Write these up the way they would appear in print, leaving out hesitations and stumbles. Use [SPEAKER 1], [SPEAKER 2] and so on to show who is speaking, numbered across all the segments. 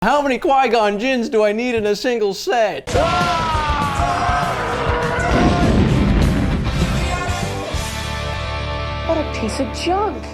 [SPEAKER 1] How many Qui-Gon Jinns do I need in a single set?
[SPEAKER 2] What a piece of junk.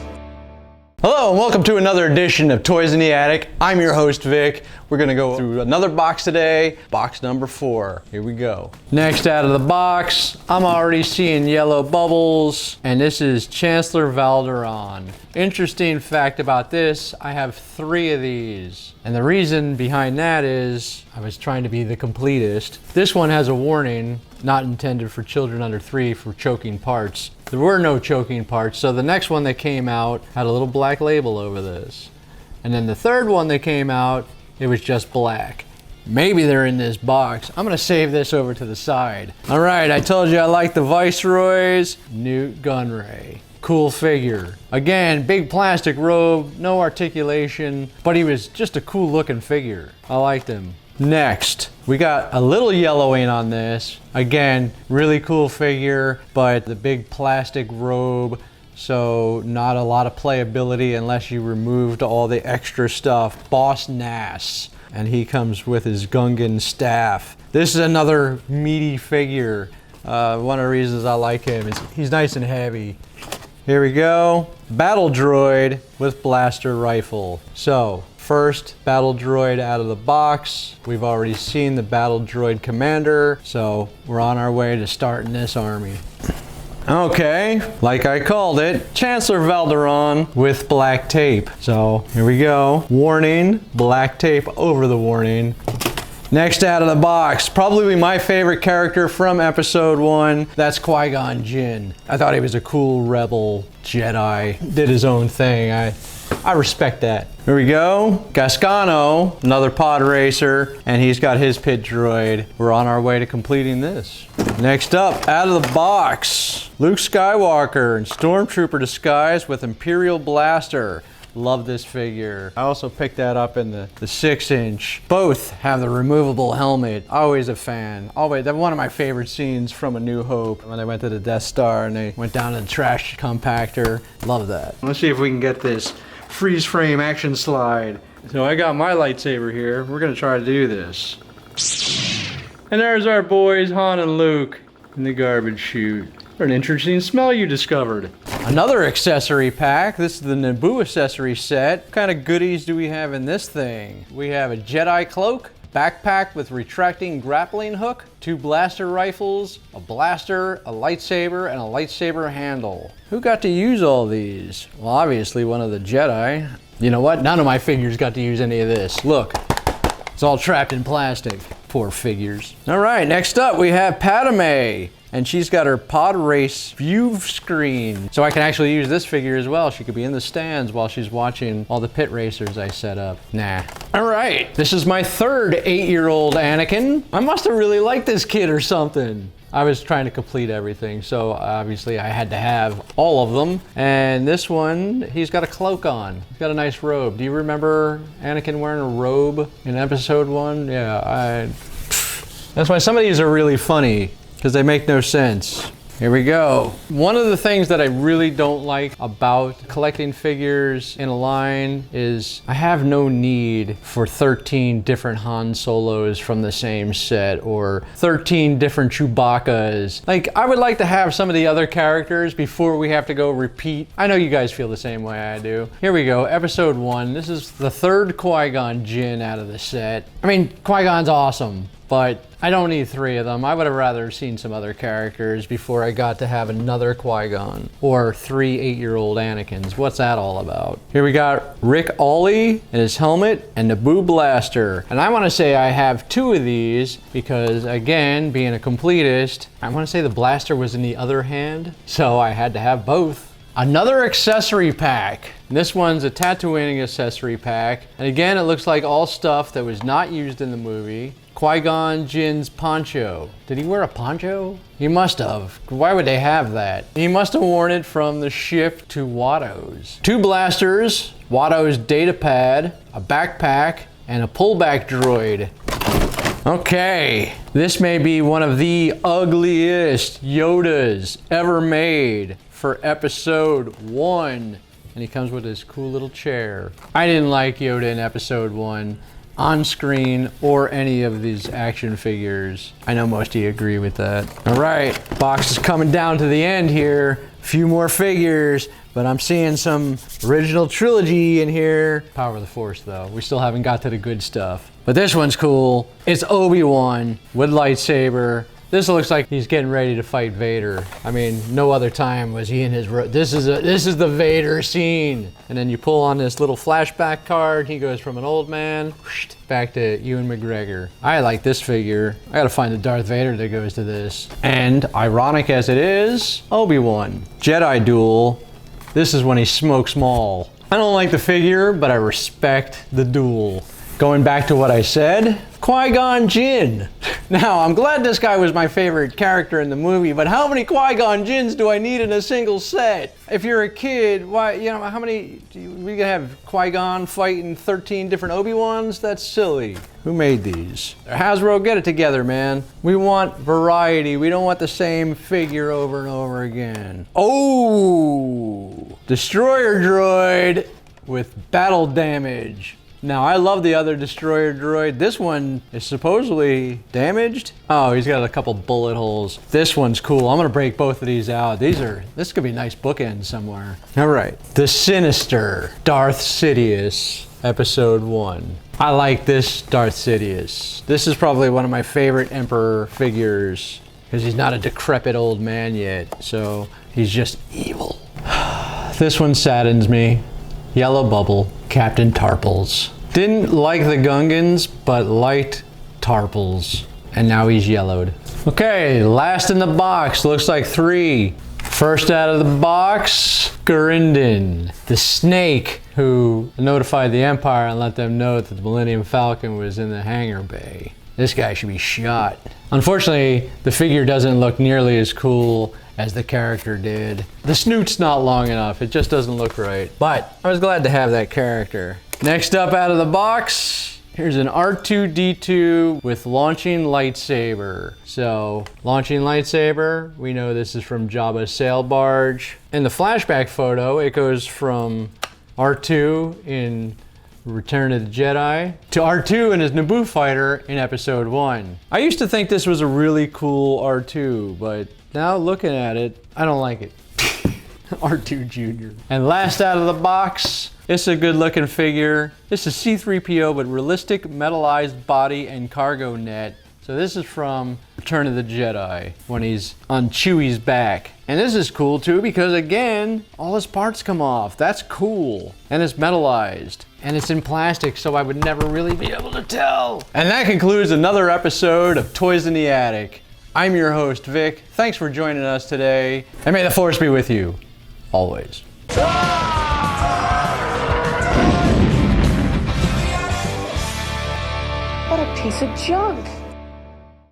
[SPEAKER 1] Hello and welcome to another edition of Toys in the Attic. I'm your host Vic. We're gonna go through another box today, box number 4. Here we go. Next out of the box, I'm already seeing yellow bubbles, and this is Chancellor Valderon. Interesting fact about this, I have 3 of these. And the reason behind that is I was trying to be the completist. This one has a warning, not intended for children under 3 for choking parts. There were no choking parts, so the next one that came out had a little black label over this. And then the third one that came out, it was just black. Maybe they're in this box. I'm gonna save this over to the side. All right, I told you I like the Viceroys. Newt Gunray. Cool figure. Again, big plastic robe, no articulation, but he was just a cool looking figure. I liked him. Next, we got a little yellowing on this. Again, really cool figure, but the big plastic robe, so not a lot of playability unless you removed all the extra stuff. Boss Nass, and he comes with his Gungan staff. This is another meaty figure. One of the reasons I like him is he's nice and heavy. Here we go. Battle droid with blaster rifle. So, first battle droid out of the box. We've already seen the battle droid commander, so we're on our way to starting this army. Okay, like I called it, Chancellor Valderon with black tape. So here we go. Warning, black tape over the warning. Next out of the box, probably my favorite character from episode 1, that's Qui-Gon Jinn. I thought he was a cool rebel Jedi, did his own thing. I respect that. Here we go. Gascano, another pod racer, and he's got his pit droid. We're on our way to completing this. Next up, out of the box, Luke Skywalker in Stormtrooper disguise with Imperial blaster. Love this figure. I also picked that up in the 6-inch. Both have the removable helmet. Always a fan. Always, that's one of my favorite scenes from A New Hope, when they went to the Death Star and they went down to the trash compactor. Love that. Let's see if we can get this freeze frame action slide. So I got my lightsaber here. We're gonna try to do this. And there's our boys, Han and Luke, in the garbage chute. What an interesting smell you discovered. Another accessory pack. This is the Naboo accessory set. What kind of goodies do we have in this thing? We have a Jedi cloak, backpack with retracting grappling hook, 2 blaster rifles, a blaster, a lightsaber, and a lightsaber handle. Who got to use all these? Well, obviously one of the Jedi. You know what? None of my figures got to use any of this. Look, it's all trapped in plastic. Poor figures. All right, next up we have Padme. And she's got her pod race view screen. So I can actually use this figure as well. She could be in the stands while she's watching all the pit racers I set up. Nah. All right, this is my 3rd 8-year-old Anakin. I must have really liked this kid or something. I was trying to complete everything, so obviously I had to have all of them. And this one, he's got a cloak on. He's got a nice robe. Do you remember Anakin wearing a robe in episode 1? Yeah, that's why some of these are really funny, because they make no sense. Here we go. One of the things that I really don't like about collecting figures in a line is I have no need for 13 different Han Solos from the same set or 13 different Chewbacca's. Like, I would like to have some of the other characters before we have to go repeat. I know you guys feel the same way I do. Here we go, episode 1. This is the 3rd Qui-Gon Jinn out of the set. I mean, Qui-Gon's awesome, but I don't need 3 of them. I would have rather seen some other characters before I got to have another Qui-Gon or 3 8-year-old Anakins. What's that all about? Here we got Rick Ollie and his helmet and Naboo blaster. And I want to say I have 2 of these because, again, being a completist, I want to say the blaster was in the other hand, so I had to have both. Another accessory pack. This one's a Tatooine accessory pack. And again, it looks like all stuff that was not used in the movie. Qui-Gon Jinn's poncho. Did he wear a poncho? He must have. Why would they have that? He must have worn it from the ship to Watto's. 2 blasters, Watto's data pad, a backpack, and a pullback droid. Okay, this may be one of the ugliest Yodas ever made for episode 1. And he comes with this cool little chair. I didn't like Yoda in episode 1. on screen or any of these action figures. I know most of you agree with that. All right, box is coming down to the end here. A few more figures, but I'm seeing some original trilogy in here. Power of the Force though. We still haven't got to the good stuff. But this one's cool. It's Obi-Wan with lightsaber. This looks like he's getting ready to fight Vader. I mean, no other time was he in his this is the Vader scene. And then you pull on this little flashback card. He goes from an old man back to Ewan McGregor. I like this figure. I gotta find the Darth Vader that goes to this. And ironic as it is, Obi-Wan. Jedi duel. This is when he smokes Maul. I don't like the figure, but I respect the duel. Going back to what I said, Qui-Gon Jinn. Now, I'm glad this guy was my favorite character in the movie, but how many Qui-Gon Jinns do I need in a single set? If you're a kid, why, you know, how many, we gonna have Qui-Gon fighting 13 different Obi-Wans? That's silly. Who made these? Hasbro, get it together, man. We want variety. We don't want the same figure over and over again. Oh, Destroyer Droid with battle damage. Now, I love the other Destroyer Droid. This one is supposedly damaged. Oh, he's got a couple bullet holes. This one's cool. I'm gonna break both of these out. This could be nice bookends somewhere. All right, the Sinister Darth Sidious, Episode 1. I like this Darth Sidious. This is probably one of my favorite Emperor figures because he's not a decrepit old man yet, so he's just evil. This one saddens me. Yellow Bubble, Captain Tarpals. Didn't like the Gungans, but liked Tarpals. And now he's yellowed. Okay, last in the box, looks like 3. First out of the box, Gurindin, the snake who notified the Empire and let them know that the Millennium Falcon was in the hangar bay. This guy should be shot. Unfortunately, the figure doesn't look nearly as cool as the character did. The snoot's not long enough, it just doesn't look right. But I was glad to have that character. Next up out of the box, here's an R2-D2 with launching lightsaber. So, launching lightsaber, we know this is from Jabba's sail barge. In the flashback photo, it goes from R2 in Return of the Jedi to R2 and his Naboo fighter in Episode 1. I used to think this was a really cool R2, but now looking at it, I don't like it. R2 Jr. And last out of the box, it's a good looking figure. This is C-3PO, but realistic metallized body and cargo net. So this is from Return of the Jedi, when he's on Chewie's back. And this is cool too, because again, all his parts come off. That's cool. And it's metallized. And it's in plastic, so I would never really be able to tell. And that concludes another episode of Toys in the Attic. I'm your host, Vic. Thanks for joining us today. And may the Force be with you, always.
[SPEAKER 2] What a piece of junk.